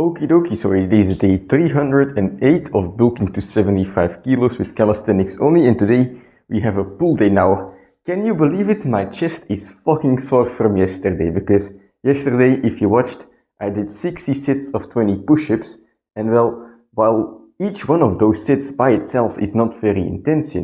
Okie dokie, so it is day 308 of bulking to 75 kilos with calisthenics only, and today we have a pull day now. Can you believe it? My chest is fucking sore from yesterday, because yesterday, if you watched, I did 60 sets of 20 push-ups, and well, while each one of those sets by itself is not very intense,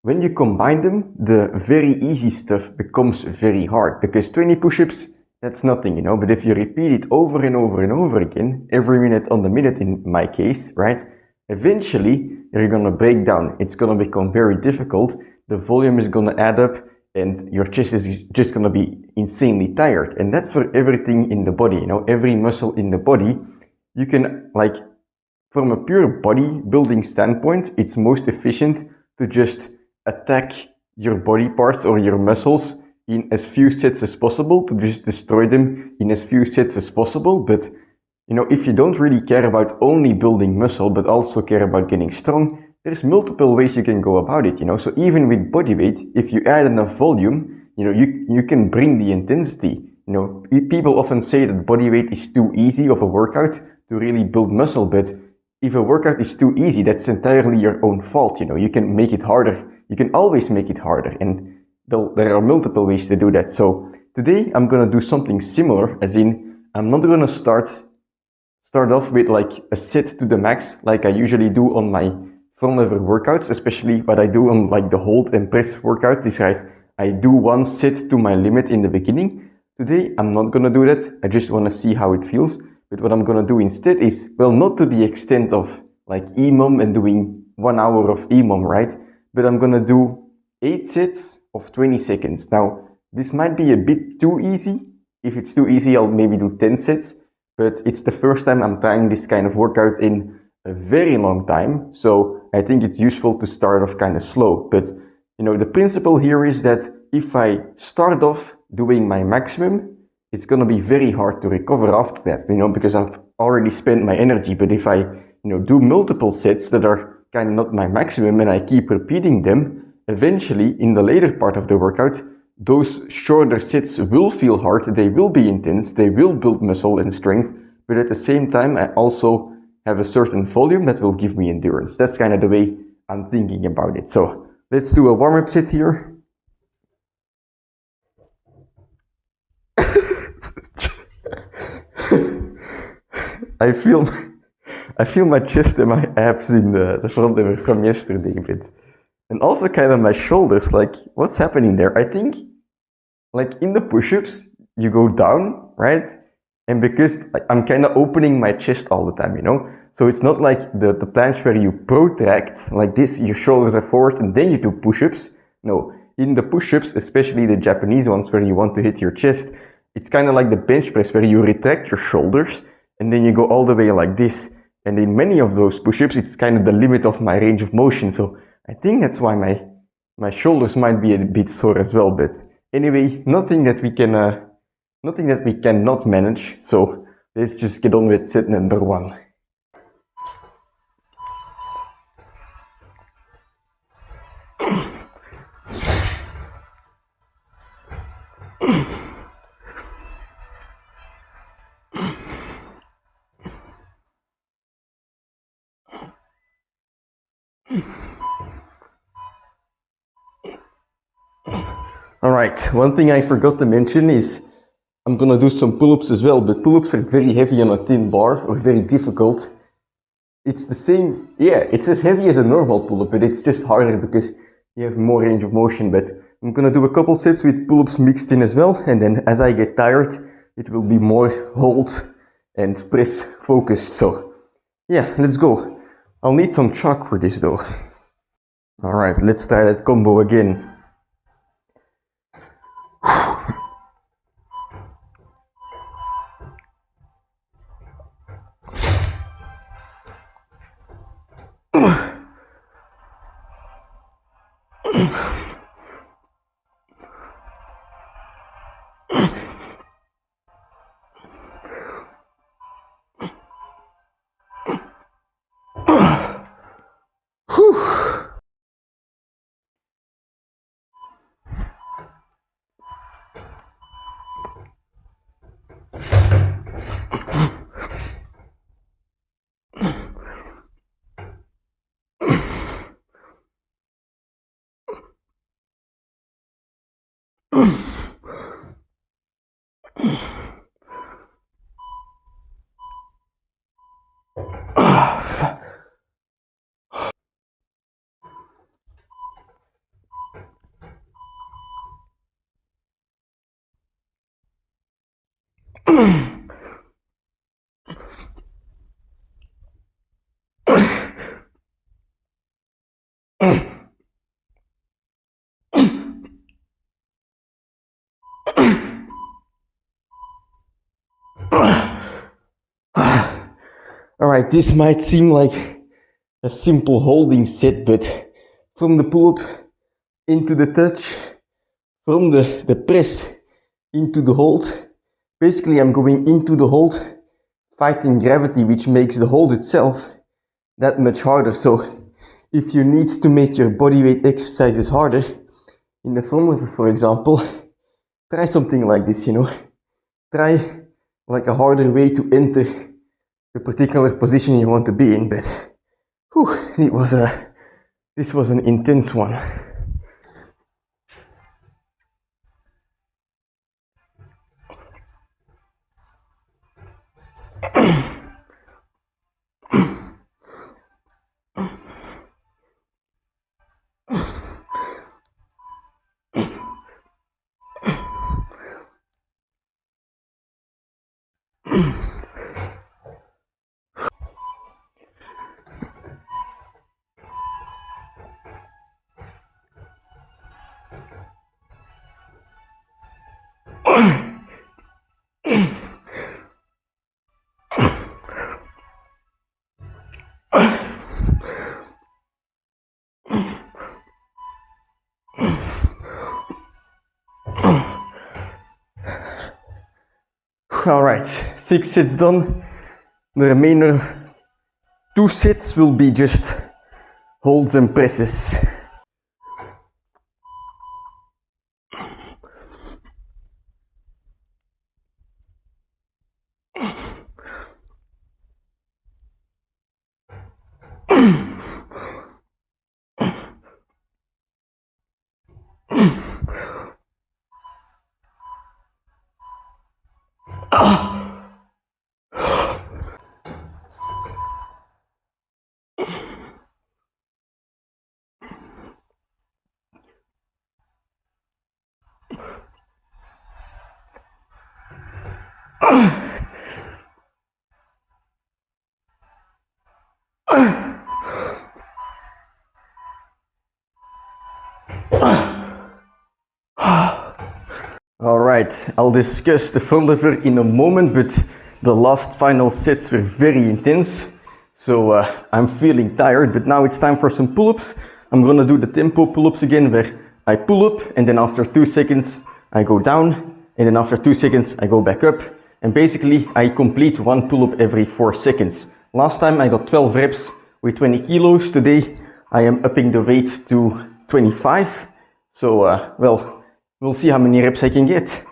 when you combine them, the very easy stuff becomes very hard, because 20 push-ups, that's nothing, but if you repeat it over and over and over again, every minute on the minute in my case, right, eventually you're gonna break down. It's gonna become very difficult, the volume is gonna add up, and your chest is just gonna be insanely tired. And that's for everything in the body, every muscle in the body. You can, like, from a pure body building standpoint, it's most efficient to just attack your body parts or your muscles in as few sets as possible, to just destroy them in as few sets as possible. But if you don't really care about only building muscle but also care about getting strong, there's multiple ways you can go about it. So even with body weight, if you add enough volume, you can bring the intensity. People often say that body weight is too easy of a workout to really build muscle, but if a workout is too easy, that's entirely your own fault. You can make it harder. You can always make it harder, and there are multiple ways to do that. So today I'm gonna do something similar, as in I'm not gonna start off with like a set to the max like I usually do on my front lever workouts, especially what I do on like the hold and press workouts is I do one set to my limit in the beginning. Today I'm not gonna do that. I just wanna see how it feels. But what I'm gonna do instead is, well, not to the extent of like EMOM and doing 1 hour of EMOM, right? But I'm gonna do 8 sets of 20 seconds. Now, this might be a bit too easy. If it's too easy, I'll maybe do 10 sets, but it's the first time I'm trying this kind of workout in a very long time, so I think it's useful to start off kind of slow. But, the principle here is that if I start off doing my maximum, it's gonna be very hard to recover after that, because I've already spent my energy. But if I, do multiple sets that are kind of not my maximum and I keep repeating them, eventually, in the later part of the workout, those shorter sets will feel hard, they will be intense, they will build muscle and strength, but at the same time, I also have a certain volume that will give me endurance. That's kind of the way I'm thinking about it. So let's do a warm-up set here. I feel my chest and my abs in the front lever from yesterday a bit. And also kind of my shoulders, like, what's happening there? I think, like, in the push-ups, you go down, right? And because I'm kind of opening my chest all the time, So it's not like the planche where you protract, like this, your shoulders are forward, and then you do push-ups. No, in the push-ups, especially the Japanese ones where you want to hit your chest, it's kind of like the bench press where you retract your shoulders, and then you go all the way like this. And in many of those push-ups, it's kind of the limit of my range of motion, so I think that's why my shoulders might be a bit sore as well. But anyway, nothing that we cannot manage. So let's just get on with set number 1. Alright, one thing I forgot to mention is I'm gonna do some pull-ups as well, but pull-ups are very heavy on a thin bar, or very difficult. It's the same, yeah, it's as heavy as a normal pull-up, but it's just harder because you have more range of motion. But I'm gonna do a couple sets with pull-ups mixed in as well, and then as I get tired, it will be more hold and press focused. So yeah, let's go. I'll need some chalk for this though. Alright, let's try that combo again. Alright, this might seem like a simple holding set, but from the pull-up into the touch, from the press into the hold, basically I'm going into the hold, fighting gravity, which makes the hold itself that much harder. So if you need to make your bodyweight exercises harder, in the frontlever, for example, try something like this, Try like a harder way to enter the particular position you want to be in, but this was an intense one. Alright, 6 sets done. The remainder 2 sets will be just holds and presses. Alright, I'll discuss the frontlever in a moment, but the last final sets were very intense, so I'm feeling tired, but now it's time for some pull-ups. I'm gonna do the tempo pull-ups again, where I pull up, and then after 2 seconds I go down, and then after 2 seconds I go back up, and basically I complete 1 pull-up every 4 seconds. Last time I got 12 reps with 20 kilos, today I am upping the weight to 25, so well, we'll see how many reps I can get.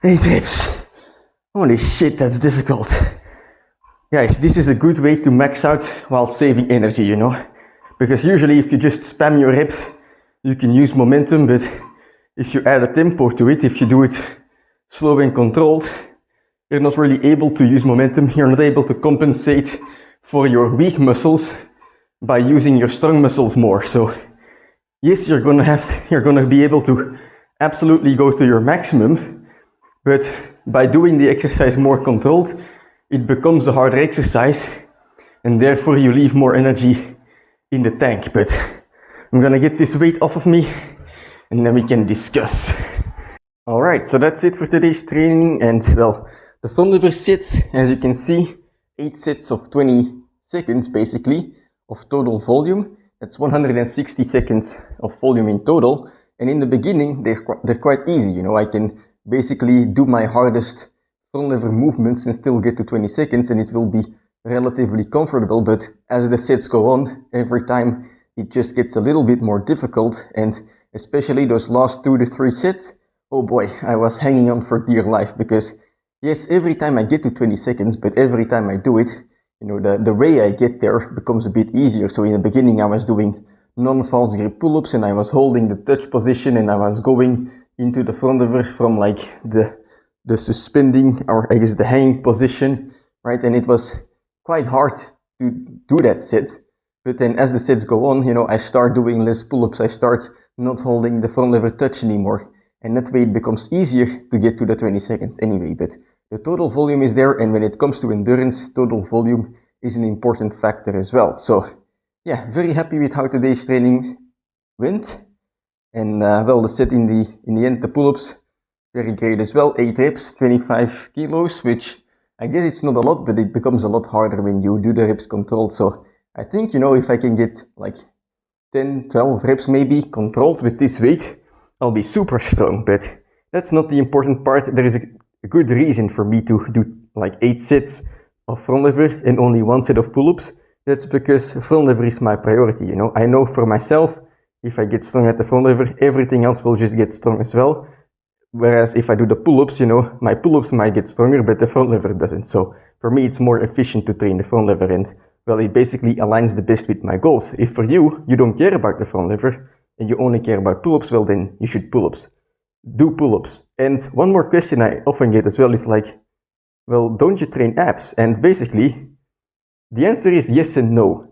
Eight reps. Holy shit, that's difficult. Guys, this is a good way to max out while saving energy, Because usually if you just spam your reps, you can use momentum, but if you add a tempo to it, if you do it slow and controlled, you're not really able to use momentum. You're not able to compensate for your weak muscles by using your strong muscles more. So yes, you're gonna be able to absolutely go to your maximum, but by doing the exercise more controlled, it becomes a harder exercise, and therefore you leave more energy in the tank. But I'm gonna get this weight off of me, and then we can discuss. Alright, so that's it for today's training, and well, the frontlever sets, as you can see, 8 sets of 20 seconds basically of total volume. That's 160 seconds of volume in total. And in the beginning, they're quite easy. You know, I can basically do my hardest front lever movements and still get to 20 seconds, and it will be relatively comfortable. But as the sets go on, every time it just gets a little bit more difficult, and especially those last 2 to 3 sets, oh boy, I was hanging on for dear life, because yes, every time I get to 20 seconds, but every time I do it, you know, the way I get there becomes a bit easier. So in the beginning I was doing non-false grip pull-ups, and I was holding the touch position, and I was going into the front lever from like the suspending, or I guess the hanging position, right? And it was quite hard to do that set. But then as the sets go on, you know, I start doing less pull-ups, I start not holding the front lever touch anymore. And that way it becomes easier to get to the 20 seconds anyway. But the total volume is there, and when it comes to endurance, total volume is an important factor as well. So yeah, very happy with how today's training went. And well, the set in the end, the pull-ups, very great as well. 8 reps, 25 kilos, which I guess it's not a lot, but it becomes a lot harder when you do the reps controlled. So I think, you know, if I can get like 10, 12 reps maybe controlled with this weight, I'll be super strong. But that's not the important part. There is a good reason for me to do like 8 sets of front lever and only 1 set of pull-ups. That's because front lever is my priority, you know. I know for myself, if I get strong at the front lever, everything else will just get strong as well. Whereas if I do the pull-ups, you know, my pull-ups might get stronger, but the front lever doesn't. So for me, it's more efficient to train the front lever, and well, it basically aligns the best with my goals. If for you, you don't care about the front lever and you only care about pull-ups, well then you should pull-ups. Do pull-ups. And one more question I often get as well is like, well, don't you train abs? And basically, the answer is yes and no.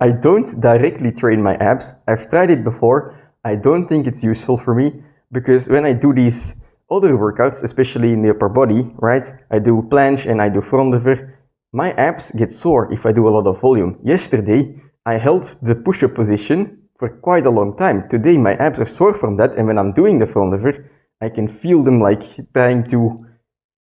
I don't directly train my abs. I've tried it before. I don't think it's useful for me, because when I do these other workouts, especially in the upper body, right? I do planche and I do front lever. My abs get sore if I do a lot of volume. Yesterday, I held the push-up position for quite a long time. Today, my abs are sore from that, and when I'm doing the front lever, I can feel them like trying to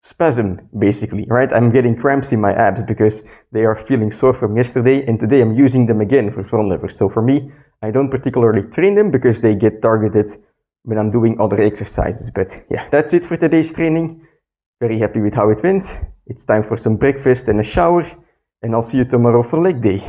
spasm, basically, right? I'm getting cramps in my abs because they are feeling sore from yesterday, and today I'm using them again for front lever. So for me, I don't particularly train them because they get targeted when I'm doing other exercises. But yeah, that's it for today's training. Very happy with how it went. It's time for some breakfast and a shower, and I'll see you tomorrow for leg day.